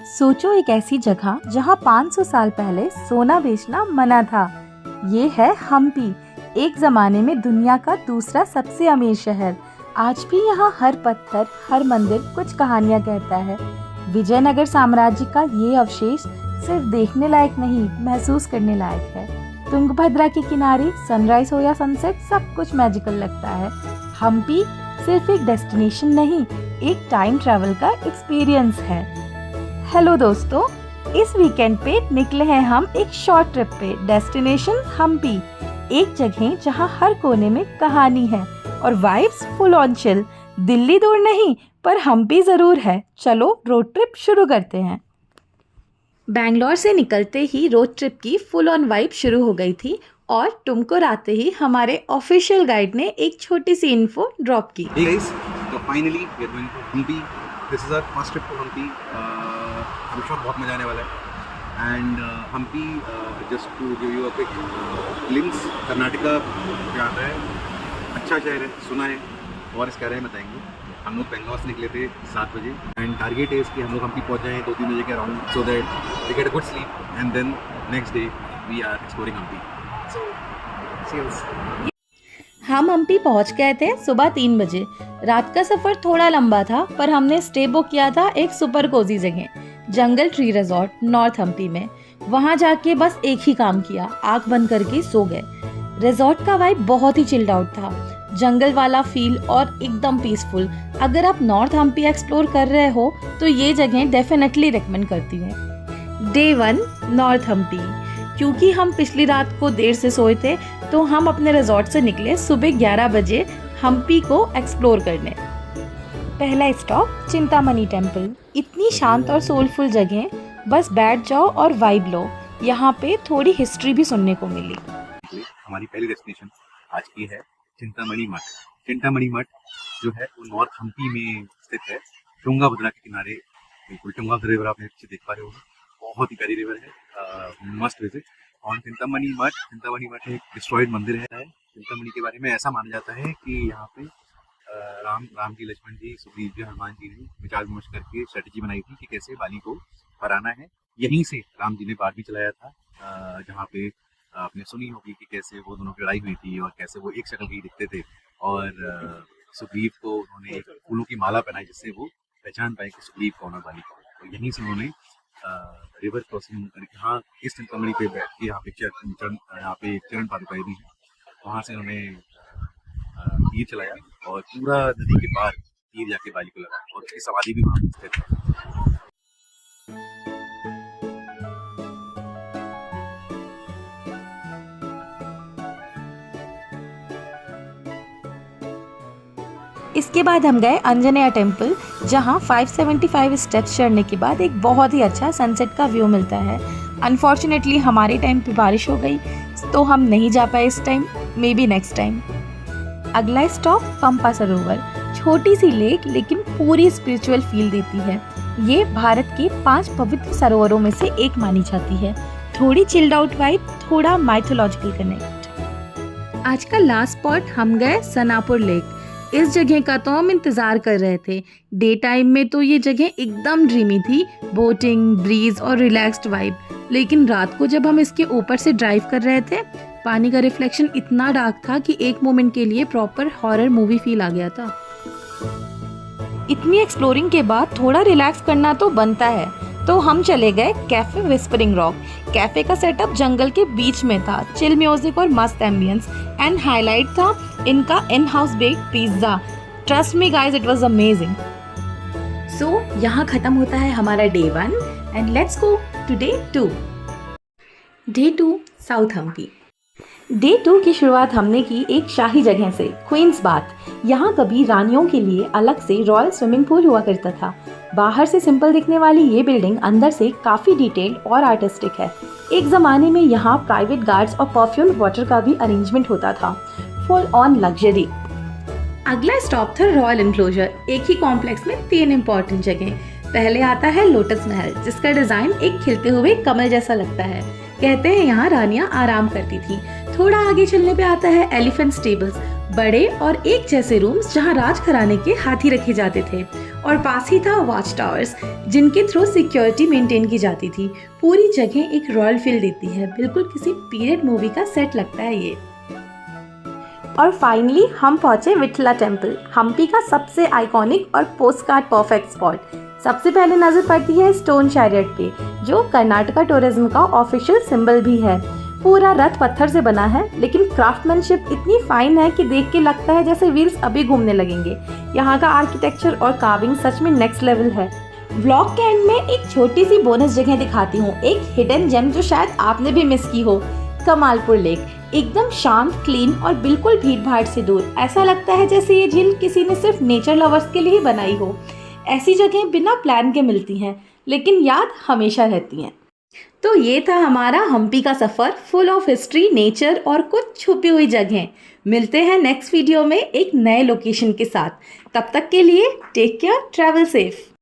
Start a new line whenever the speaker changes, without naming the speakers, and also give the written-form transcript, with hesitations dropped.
सोचो एक ऐसी जगह जहाँ 500 साल पहले सोना बेचना मना था। ये है हम्पी, एक जमाने में दुनिया का दूसरा सबसे अमीर शहर। आज भी यहाँ हर पत्थर, हर मंदिर कुछ कहानियाँ कहता है। विजयनगर साम्राज्य का ये अवशेष सिर्फ देखने लायक नहीं, महसूस करने लायक है। तुंगभद्रा के किनारे सनराइज हो या सनसेट, सब कुछ मैजिकल लगता है। हम्पी सिर्फ एक डेस्टिनेशन नहीं, एक टाइम ट्रैवल का एक्सपीरियंस है। हेलो दोस्तों, इस वीकेंड पे निकले हैं हम एक शॉर्ट ट्रिप पे। डेस्टिनेशन हम्पी, एक जगह जहाँ हर कोने में कहानी है और vibes full on chill. Delhi दूर नहीं, पर हम्पी जरूर है। चलो रोड ट्रिप शुरू करते हैं। बैंगलोर से निकलते ही रोड ट्रिप की फुल ऑन वाइब शुरू हो गई थी और तुमको आते ही हमारे ऑफिशियल गाइड ने एक छोटी सी इन्फो ड्रॉप की।
Hey guys, so finally we are going to Hampi. This is our first trip to Hampi. I'm sure बहुत मजा आने वाला है। And Hampi, just to give you a quick glimpse, Karnataka क्या आता है, अच्छा शहर है, सुना है, और इसके बारे में बताएंगे। हम लोग बेंगलोर से निकले थे 7 बजे एंड टारगेट है कि हम लोग हम्पी पहुँच जाएँ 2-3 बजे के around, so that we get a good sleep and then next day we are exploring Hampi. So cheers.
हम हम्पी पहुंच गए थे सुबह 3 बजे। रात का सफर थोड़ा लंबा था, पर हमने स्टे बुक किया था एक सुपर कोजी जगह, जंगल ट्री रिजॉर्ट, नॉर्थ हम्पी में। वहां जाके बस एक ही काम किया, आंख बंद करके सो गए। रिजॉर्ट का वाइब बहुत ही चिल्ड आउट था, जंगल वाला फील और एकदम पीसफुल। अगर आप नॉर्थ हम्पी एक्सप्लोर कर रहे हो तो ये जगह डेफिनेटली रिकमेंड करती हूँ। Day 1 north Hampi. क्योंकि हम पिछली रात को देर से सोए थे तो हम अपने रिजॉर्ट से निकले सुबह 11 बजे हम्पी को एक्सप्लोर करने। पहला स्टॉप चिंतामणि टेम्पल। इतनी शांत और सोलफुल जगह, बस बैठ जाओ और वाइब लो। यहाँ पे थोड़ी हिस्ट्री भी सुनने को मिली।
हमारी पहली डेस्टिनेशन आज की है चिंतामणि मठ। चिंतामणि मठ जो है वो नॉर्थ हम्पी में स्थित है, तुंगभद्रा के किनारे। बिल्कुल तुंगभद्रा रिवर आप नीचे देख पा रहे हो, बहुत ही प्यारी रिवर है, मस्ट विजिट। और चिंतामणि मठ एक डिस्ट्रॉयड मंदिर है। चिंतामणि के बारे में ऐसा माना जाता है कि यहाँ पे राम जी, लक्ष्मण जी, सुग्रीव जी, हनुमान जी ने विचार विमर्श करके स्ट्रेटेजी बनाई थी कि कैसे बाली को हराना है। यहीं से राम जी ने बाण भी चलाया था, जहाँ पे आपने सुनी होगी कि कैसे वो दोनों की लड़ाई हुई थी और कैसे वो एक शक्ल के ही दिखते थे। और सुग्रीव को उन्होंने फूलों की माला पहनाई जिससे वो पहचान पाए कि सुग्रीव कौन है, बाली कौन। तो यहीं से उन्होंने रिवर क्रॉसिंग यहाँ इस चिंतामणि पे बैठ के यहाँ पे चरण पादुकाएं भी हैं, वहाँ से उन्होंने तीर चलाया और पूरा नदी के पार तीर जाके बाली को लगा और उसकी समाधि भी वहाँ स्थित है।
इसके बाद हम गए अंजनेय टेम्पल, जहाँ 575 स्टेप्स चढ़ने के बाद एक बहुत ही अच्छा सनसेट का व्यू मिलता है। अनफॉर्चुनेटली हमारे टाइम पे बारिश हो गई तो हम नहीं जा पाए इस time, may be next time. अगला स्टॉप पंपा सरोवर। छोटी सी लेक लेकिन पूरी स्पिरिचुअल फील देती है। ये भारत के 5 पवित्र सरोवरों में से एक मानी जाती है। थोड़ी चिल्ड आउट वाइब, थोड़ा माइथोलॉजिकल कनेक्ट। आज का लास्ट स्पॉट हम गए सनापुर लेक। इस जगह का तो हम इंतजार कर रहे थे। डे टाइम में तो ये जगह एकदम ड्रीमी थी, बोटिंग, ब्रीज और रिलैक्स्ड वाइब। लेकिन रात को जब हम इसके ऊपर से ड्राइव कर रहे थे, पानी का रिफ्लेक्शन इतना डार्क था कि एक मोमेंट के लिए प्रॉपर हॉरर मूवी फील आ गया था। इतनी एक्सप्लोरिंग के बाद थोड़ा रिलैक्स करना तो बनता है, तो हम चले गए कैफे विस्परिंग रॉक। कैफे का सेटअप जंगल के बीच में था, चिल म्यूजिक और मस्त एम्बियंस, एंड हाईलाइट था इनका in house baked pizza. Trust me guys, it was amazing. So यहाँ खत्म होता है हमारा day 1 and let's go to day 2। Day 2 south Hampi. Day 2 की शुरुआत हमने की एक शाही जगह से, क्वींस बाथ। यहाँ कभी रानियों के लिए अलग से रॉयल स्विमिंग पूल हुआ करता था। बाहर से सिंपल दिखने वाली ये बिल्डिंग अंदर से काफी डिटेल्ड और आर्टिस्टिक है। एक जमाने में यहाँ प्राइवेट गार्ड्स और परफ्यूम्ड वाटर का भी अरेंजमेंट होता था, फुल ऑन लग्जरी। अगला स्टॉप था रॉयल एनक्लोजर। एक ही कॉम्प्लेक्स में 3 इम्पोर्टेंट जगह। पहले आता है लोटस महल, जिसका डिजाइन एक खिलते हुए कमल जैसा लगता है। कहते हैं यहाँ रानियां आराम करती थी। थोड़ा आगे चलने पे आता है एलिफेंट स्टेबल्स, बड़े और एक जैसे रूम्स जहाँ राजघराने के हाथी रखे जाते थे। और पास ही था वॉच टावर्स जिनके थ्रू सिक्योरिटी मेंटेन की जाती थी। पूरी जगह एक रॉयल फील देती है, बिल्कुल किसी पीरियड मूवी का सेट लगता है ये। और फाइनली हम पहुंचे विठला टेम्पल, हम्पी का सबसे आइकॉनिक और पोस्टकार्ड परफेक्ट स्पॉट। सबसे पहले नजर पड़ती है स्टोन चैरियट पे, जो कर्नाटका टूरिज्म का ऑफिशियल सिंबल भी है। पूरा रथ पत्थर से बना है, लेकिन क्राफ्टमैनशिप इतनी फाइन है कि देख के लगता है जैसे व्हील्स अभी घूमने लगेंगे। यहाँ का आर्किटेक्चर और कार्विंग सच में नेक्स्ट लेवल है। व्लॉग के एंड में एक छोटी सी बोनस जगह दिखाती हूँ, एक हिडन जेम जो शायद आपने भी मिस की हो, कमालपुर लेक। एकदम शांत, क्लीन और बिल्कुल भीड़ भाड़ से दूर। ऐसा लगता है जैसे ये झील किसी ने सिर्फ नेचर लवर्स के लिए ही बनाई हो। ऐसी जगह बिना प्लान के मिलती हैं, लेकिन याद हमेशा रहती हैं। तो ये था हमारा हम्पी का सफ़र, फुल ऑफ हिस्ट्री, नेचर और कुछ छुपी हुई जगहें। मिलते हैं नेक्स्ट वीडियो में एक नए लोकेशन के साथ। तब तक के लिए टेक केयर, ट्रैवल सेफ।